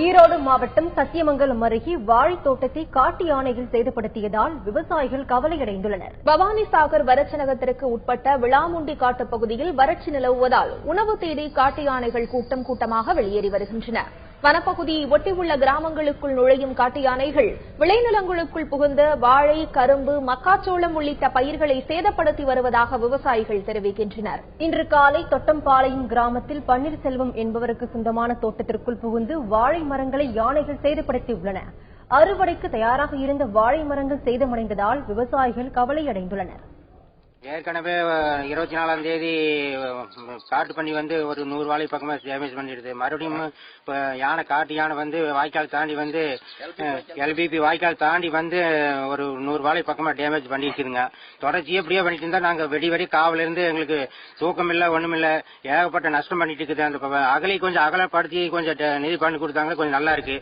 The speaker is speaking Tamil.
ஈரோடு மாவட்டம் சத்தியமங்கலம் அருகே வாழைத் தோட்டத்தை காட்டு யானைகள் சேதப்படுத்தியதால் விவசாயிகள் கவலையடைந்துள்ளனர். பவானி சாகர் வறட்சிநகரத்திற்கு உட்பட்ட விளாமுண்டி காட்டுப் பகுதியில் வறட்சி நிலவுவதால் உணவு தேடி காட்டு யானைகள் கூட்டம் கூட்டமாக வெளியேறி வருகின்றன. வனப்பகுதியை ஒட்டியுள்ள கிராமங்களுக்குள் நுழையும் காட்டு யானைகள் விளைநிலங்களுக்குள் புகுந்து வாழை, கரும்பு, மக்காச்சோளம் உள்ளிட்ட பயிர்களை சேதப்படுத்தி வருவதாக விவசாயிகள் தெரிவிக்கின்றனர். இன்று காலை தொட்டம்பாளையம் கிராமத்தில் பன்னீர்செல்வம் என்பவருக்கு சொந்தமான தோட்டத்திற்குள் புகுந்து வாழை மரங்களை யானைகள் சேதப்படுத்தியுள்ளன. அறுவடைக்கு தயாராக இருந்த வாழை மரங்கள் சேதமடைந்ததால் விவசாயிகள் கவலையடைந்துள்ளனர். ஏற்கனவே 24ஆம் தேதி காட்டு பண்ணி வந்து ஒரு 100 வாழை பக்கமா டேமேஜ் பண்ணிடுது. மறுபடியும் இப்ப காட்டு யானை வந்து வாய்க்கால் தாண்டி வந்து எல்பிபி வாய்க்கால் தாண்டி வந்து ஒரு 100 வாழை பக்கமா டேமேஜ் பண்ணிருக்குதுங்க. தொடர்ச்சியே இப்படியே பண்ணிட்டு இருந்தா நாங்க வெடி காவல இருந்து எங்களுக்கு தூக்கம் இல்ல, ஒண்ணும் இல்ல, ஏகப்பட்ட நஷ்டம் பண்ணிட்டு இருக்குது. அந்த அகலை கொஞ்சம் அகலப்படுத்தி கொஞ்சம் நிதி பண்ணி கொடுத்தாங்க, கொஞ்சம் நல்லா இருக்கு.